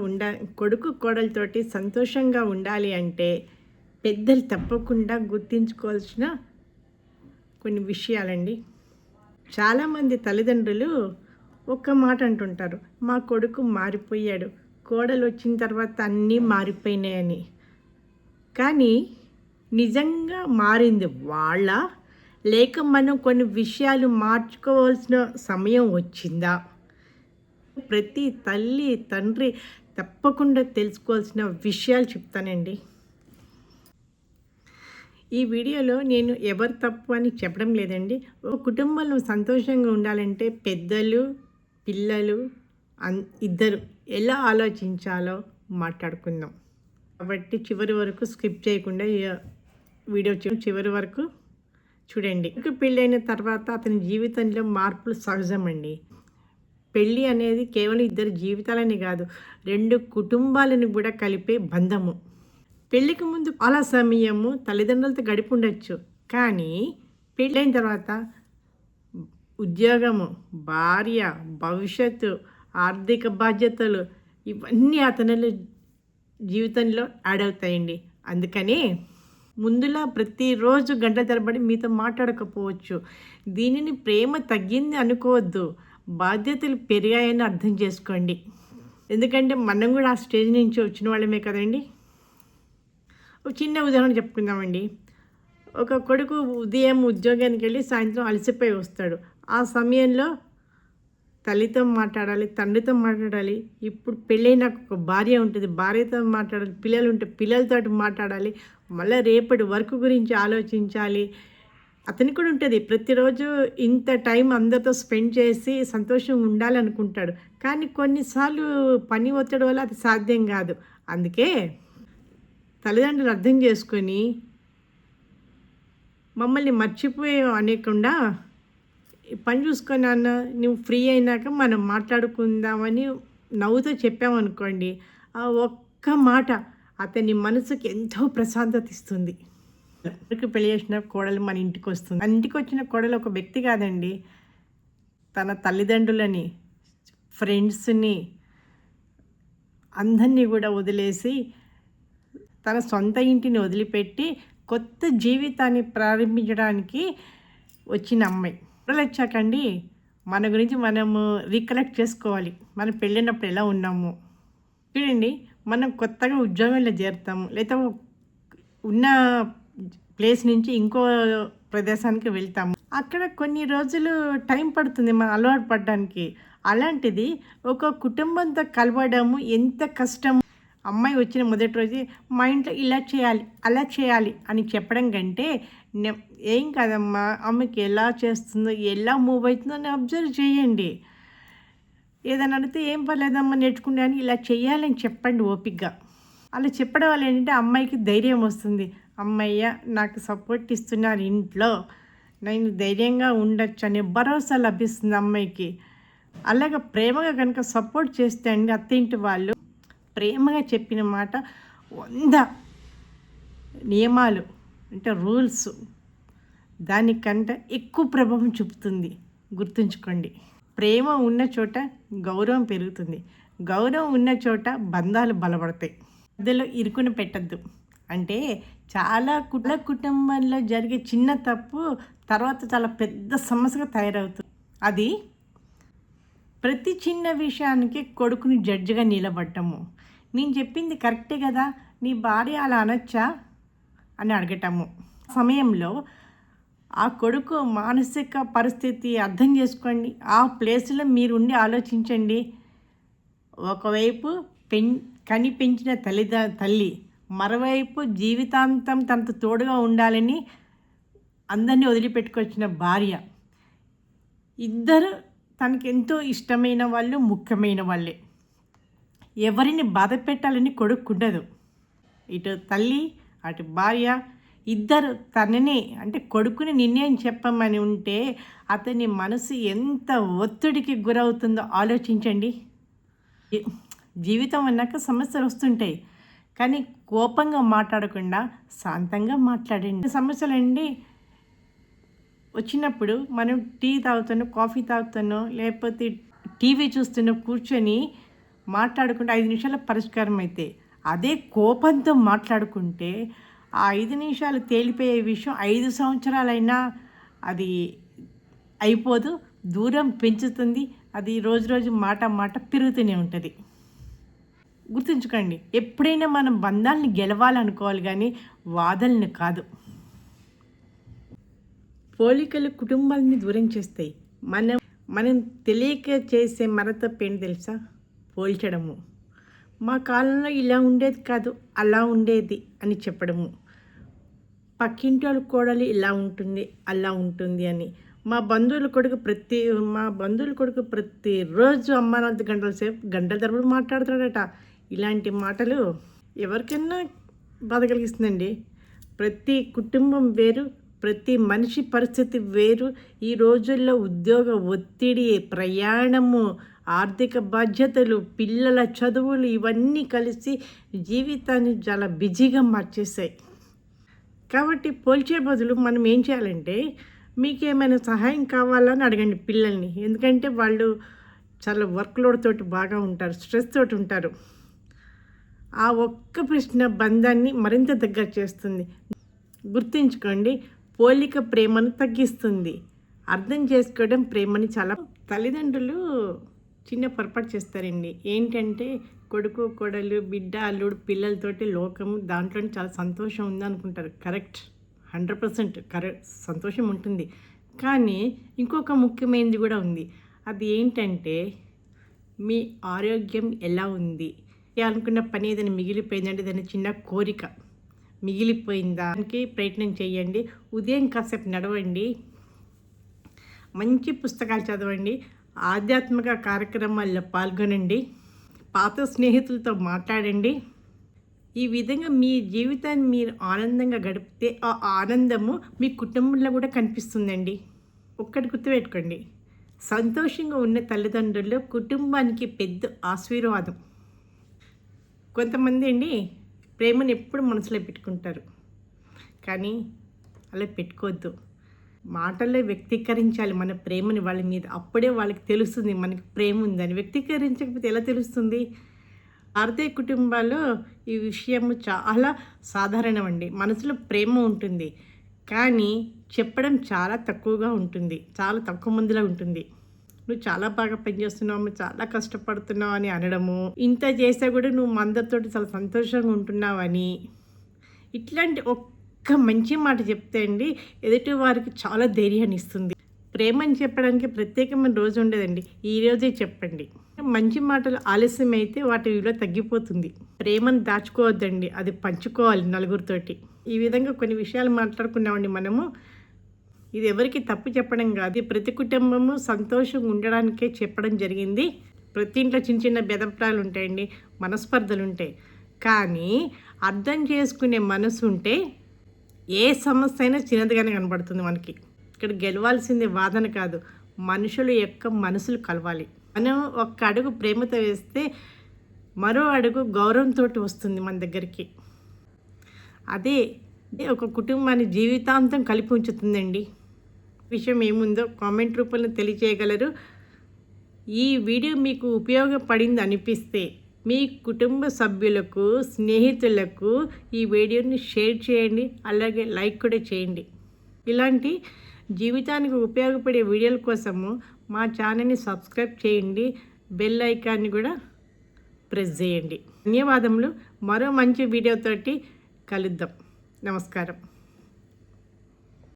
ఉండ కొడుకు కోడలతోటి సంతోషంగా ఉండాలి అంటే పెద్దలు తప్పకుండా గుర్తించుకోవాల్సిన కొన్ని విషయాలండి. చాలామంది తల్లిదండ్రులు ఒక్క మాట అంటుంటారు, మా కొడుకు మారిపోయాడు, కోడలు వచ్చిన తర్వాత అన్నీ మారిపోయినాయని. కానీ నిజంగా మారింది వాళ్ళ, లేక మనం కొన్ని విషయాలు మార్చుకోవాల్సిన సమయం వచ్చిందా? ప్రతి తల్లి తండ్రి తప్పకుండా తెలుసుకోవాల్సిన విషయాలు చెప్తానండి. ఈ వీడియోలో నేను ఎవరు తప్పు అని చెప్పడం లేదండి. ఒక కుటుంబంలో సంతోషంగా ఉండాలంటే పెద్దలు పిల్లలు ఇద్దరు ఎలా ఆలోచించాలో మాట్లాడుకుందాం. కాబట్టి చివరి వరకు స్కిప్ చేయకుండా వీడియో చివరి వరకు చూడండి. పెళ్ళైన తర్వాత అతని జీవితంలో మార్పులు సహజమండి. పెళ్ళి అనేది కేవలం ఇద్దరు జీవితాలని కాదు, రెండు కుటుంబాలను కూడా కలిపే బంధము. పెళ్ళికి ముందు చాలా సమయము తల్లిదండ్రులతో గడిపి ఉండొచ్చు, కానీ పెళ్ళైన తర్వాత ఉద్యోగము, భార్య, భవిష్యత్తు, ఆర్థిక బాధ్యతలు ఇవన్నీ అతని జీవితంలో యాడ్ అవుతాయండి. అందుకని ముందులా ప్రతిరోజు గంట తరబడి మీతో మాట్లాడకపోవచ్చు. దీనిని ప్రేమ తగ్గింది అనుకోవద్దు, బాధ్యతలు పెరిగాయని అర్థం చేసుకోండి. ఎందుకంటే మనం కూడా ఆ స్టేజ్ నుంచి వచ్చిన వాళ్ళమే కదండి. ఒక చిన్న ఉదాహరణ చెప్పుకుందామండి. ఒక కొడుకు ఉదయం ఉద్యోగానికి వెళ్ళి సాయంత్రం అలసిపోయి వస్తాడు. ఆ సమయంలో తల్లితో మాట్లాడాలి, తండ్రితో మాట్లాడాలి. ఇప్పుడు పెళ్ళైనాక ఒక భార్య ఉంటుంది, భార్యతో మాట్లాడాలి. పిల్లలు ఉంటే పిల్లలతో మాట్లాడాలి. మళ్ళీ రేపటి వర్క్ గురించి ఆలోచించాలి. అతనికి కూడా ఉంటుంది, ప్రతిరోజు ఇంత టైం అందరితో స్పెండ్ చేసి సంతోషంగా ఉండాలనుకుంటాడు. కానీ కొన్నిసార్లు పని ఒత్తిడి వల్ల అది సాధ్యం కాదు. అందుకే తల్లిదండ్రులు అర్థం చేసుకొని మమ్మల్ని మర్చిపోయే అనేకుండా పని చూసుకొని అన్న నువ్వు ఫ్రీ అయినాక మనం మాట్లాడుకుందామని నవ్వుతో చెప్పామనుకోండి, ఆ ఒక్క మాట అతని మనసుకి ఎంతో ప్రశాంతత ఇస్తుంది. ఎవరికి పెళ్లి చేసిన కోడలు మన ఇంటికి వస్తుంది. మన ఇంటికి వచ్చిన కోడలు ఒక వ్యక్తి కాదండి, తన తల్లిదండ్రులని, ఫ్రెండ్స్ని అందరినీ కూడా వదిలేసి తన సొంత ఇంటిని వదిలిపెట్టి కొత్త జీవితాన్ని ప్రారంభించడానికి వచ్చిన అమ్మాయి. కోడలు వచ్చాకండి మన గురించి మనము రీకలెక్ట్ చేసుకోవాలి. మనం పెళ్ళినప్పుడు ఎలా ఉన్నాము చూడండి. మనం కొత్తగా ఉద్యోగంలో చేరుతాము, లేదా ఉన్న ప్లేస్ నుంచి ఇంకో ప్రదేశానికి వెళ్తాము. అక్కడ కొన్ని రోజులు టైం పడుతుంది మనం అలవాటు పడడానికి. అలాంటిది ఒక కుటుంబంతో కలవడము ఎంత కష్టం. అమ్మాయి వచ్చిన మొదటి రోజు మా ఇంట్లో ఇలా చేయాలి అలా చేయాలి అని చెప్పడం కంటే, ఏం కాదమ్మా, అమ్మకి ఎలా చేస్తుందో ఎలా మూవ్ అవుతుందో అని అబ్జర్వ్ చేయండి. ఏదైనా అడిగితే ఏం పర్లేదమ్మా నేర్చుకుంటే అని ఇలా చేయాలని చెప్పండి ఓపికగా. అలా చెప్పడం వల్ల ఏంటంటే అమ్మాయికి ధైర్యం వస్తుంది. అమ్మయ్య నాకు సపోర్ట్ ఇస్తున్నారు ఇంట్లో, నేను ధైర్యంగా ఉండొచ్చు అనే భరోసా లభిస్తుంది అమ్మాయికి. అలాగే ప్రేమగా కనుక సపోర్ట్ చేస్తే అండి అత్తింటి వాళ్ళు ప్రేమగా చెప్పిన మాట 100 నియమాలు అంటే రూల్స్ దానికంటే ఎక్కువ ప్రభావం చూపుతుంది. గుర్తుంచుకోండి, ప్రేమ ఉన్న చోట గౌరవం పెరుగుతుంది, గౌరవం ఉన్న చోట బంధాలు బలపడతాయి. మధ్యలో ఇరుకుని పెట్టద్దు. అంటే చాలా కుటుంబంలో జరిగే చిన్న తప్పు తర్వాత చాలా పెద్ద సమస్యగా తయారవుతుంది. అది ప్రతి చిన్న విషయానికి కొడుకుని జడ్జిగా నిలబడటము, నేను చెప్పింది కరెక్టే కదా, నీ భార్య అలా అనొచ్చా అని అడగటము. సమయంలో ఆ కొడుకు మానసిక పరిస్థితి అర్థం చేసుకోండి. ఆ ప్లేస్లో మీరు ఉండి ఆలోచించండి. ఒకవైపు కని పెంచిన తల్లి, మరోవైపు జీవితాంతం తనతో తోడుగా ఉండాలని అందరినీ వదిలిపెట్టుకొచ్చిన భార్య, ఇద్దరు తనకి ఎంతో ఇష్టమైన వాళ్ళు, ముఖ్యమైన వాళ్ళే. ఎవరిని బాధ పెట్టాలని కొడుకుండదు. ఇటు తల్లి అటు భార్య ఇద్దరు తనని అంటే కొడుకుని నిర్ణయం చెప్పమని ఉంటే అతని మనసు ఎంత ఒత్తిడికి గురవుతుందో ఆలోచించండి. జీవితం అన్నాక సమస్యలు వస్తుంటాయి, కానీ కోపంగా మాట్లాడకుండా శాంతంగా మాట్లాడండి. సమస్యలండి వచ్చినప్పుడు మనం టీ తాగుతానో, కాఫీ తాగుతానో, లేకపోతే టీవీ చూస్తున్న కూర్చొని మాట్లాడుకుంటే 5 నిమిషాల పరిష్కారం అయితే, అదే కోపంతో మాట్లాడుకుంటే ఆ 5 నిమిషాలు తేలిపోయే విషయం 5 సంవత్సరాలైనా అది అయిపోదు, దూరం పెంచుతుంది. అది రోజు రోజు మాట మాట పెరుగుతూనే ఉంటుంది. గుర్తుంచుకోండి, ఎప్పుడైనా మనం బంధాలని గెలవాలనుకోవాలి కానీ వాదనలు కాదు. పోలికలు కుటుంబాలని దూరం చేస్తాయి. మనం తెలియక చేసే మరతప్పేంటి తెలుసా? పోల్చడము. మా కాలంలో ఇలా ఉండేది కాదు, అలా ఉండేది అని చెప్పడము. పక్కింటి వాళ్ళ కోడలు ఇలా ఉంటుంది, అలా ఉంటుంది అని. మా బంధువుల కొడుకు ప్రతిరోజు అమ్మ 4 గంటల సేపు గంటల తరబడి మాట్లాడతాడట. ఇలాంటి మాటలు ఎవరికైనా బాధ కలిగిస్తుందండి. ప్రతి కుటుంబం వేరు, ప్రతి మనిషి పరిస్థితి వేరు. ఈ రోజుల్లో ఉద్యోగ ఒత్తిడి, ప్రయాణము, ఆర్థిక బాధ్యతలు, పిల్లల చదువులు ఇవన్నీ కలిసి జీవితాన్ని చాలా బిజీగా మార్చేశాయి. కాబట్టి పోల్చే బదులు మనం ఏం చేయాలంటే, మీకేమైనా సహాయం కావాలని అడగండి పిల్లల్ని. ఎందుకంటే వాళ్ళు చాలా వర్క్లోడ్ తోటి బాగా ఉంటారు, స్ట్రెస్ తోటి ఉంటారు. ఆ ఒక్క ప్రశ్న బంధాన్ని మరింత దగ్గర చేస్తుంది. గుర్తుంచుకోండి, పోలిక ప్రేమను తగ్గిస్తుంది. అర్థం చేసుకోవడం ప్రేమని చాలా. తల్లిదండ్రులు చిన్న పొరపాటు చేస్తారండి. ఏంటంటే కొడుకు కోడలు బిడ్డ అల్లుడు పిల్లలతోటి లోకము, దాంట్లో చాలా సంతోషం ఉందనుకుంటారు. కరెక్ట్, 100% కరెక్ట్, సంతోషం ఉంటుంది. కానీ ఇంకొక ముఖ్యమైనది కూడా ఉంది. అది ఏంటంటే మీ ఆరోగ్యం ఎలా ఉంది. అనుకున్న పని ఏదైనా మిగిలిపోయిందంటే దాని చిన్న కోరిక మిగిలిపోయిందా దానికి ప్రయత్నం చేయండి. ఉదయం కాసేపు నడవండి, మంచి పుస్తకాలు చదవండి, ఆధ్యాత్మిక కార్యక్రమాల్లో పాల్గొనండి, పాత స్నేహితులతో మాట్లాడండి. ఈ విధంగా మీ జీవితాన్ని మీరు ఆనందంగా గడిపితే ఆ ఆనందము మీ కుటుంబంలో కూడా కనిపిస్తుందండి. ఒక్కటి గుర్తుపెట్టుకోండి, సంతోషంగా ఉన్న తల్లిదండ్రులు కుటుంబానికి పెద్ద ఆశీర్వాదం. కొంతమంది అండి ప్రేమను ఎప్పుడు మనసులో పెట్టుకుంటారు, కానీ అలా పెట్టుకోవద్దు. మాటల్లో వ్యక్తీకరించాలి మన ప్రేమని వాళ్ళ మీద. అప్పుడే వాళ్ళకి తెలుస్తుంది మనకి ప్రేమ ఉందని. వ్యక్తీకరించకపోతే ఎలా తెలుస్తుంది? భారతీయ కుటుంబాల్లో ఈ విషయం చాలా సాధారణం అండి. మనసులో ప్రేమ ఉంటుంది, కానీ చెప్పడం చాలా తక్కువగా ఉంటుంది, చాలా తక్కువ మందిలో ఉంటుంది. నువ్వు చాలా బాగా పనిచేస్తున్నావు, చాలా కష్టపడుతున్నావు అని అనడము, ఇంత చేసా కూడా నువ్వు అందరితోటి చాలా సంతోషంగా ఉంటున్నావని, ఇట్లాంటి ఒక్క మంచి మాట చెప్తే అండి ఎదుటి వారికి చాలా ధైర్యాన్ని ఇస్తుంది. ప్రేమని చెప్పడానికి ప్రత్యేకమైన రోజు ఉండదండి, ఈ రోజే చెప్పండి. మంచి మాటలు ఆలస్యం అయితే వాటి విలువ తగ్గిపోతుంది. ప్రేమను దాచుకోవద్దండి, అది పంచుకోవాలి నలుగురితోటి. ఈ విధంగా కొన్ని విషయాలు మాట్లాడుకున్నామండి మనము. ఇది ఎవరికి తప్పు చెప్పడం కాదు, ప్రతి కుటుంబము సంతోషంగా ఉండడానికే చెప్పడం జరిగింది. ప్రతి ఇంట్లో చిన్న చిన్న భేదాభిప్రాయాలు ఉంటాయండి, మనస్పర్ధలు ఉంటాయి, కానీ అర్థం చేసుకునే మనసు ఉంటే ఏ సమస్య అయినా చిన్నదిగానే కనబడుతుంది మనకి. ఇక్కడ గెలవాల్సింది వాదన కాదు, మనుషుల యొక్క మనసులు కలవాలి. మనం ఒక్క అడుగు ప్రేమతో వేస్తే మరో అడుగు గౌరవంతో వస్తుంది మన దగ్గరికి. అదే ఒక కుటుంబాన్ని జీవితాంతం కలిపి ఉంచుతుందండి. విషయం ఏముందో కామెంట్ రూపంలో తెలియజేయగలరు. ఈ వీడియో మీకు ఉపయోగపడింది అనిపిస్తే మీ కుటుంబ సభ్యులకు, స్నేహితులకు ఈ వీడియోని షేర్ చేయండి, అలాగే లైక్ కూడా చేయండి. ఇలాంటి జీవితానికి ఉపయోగపడే వీడియోల కోసము మా ఛానల్ని సబ్స్క్రైబ్ చేయండి, బెల్ ఐకాన్ని కూడా ప్రెస్ చేయండి. ధన్యవాదములు. మరో మంచి వీడియోతోటి కలుద్దాం. నమస్కారం.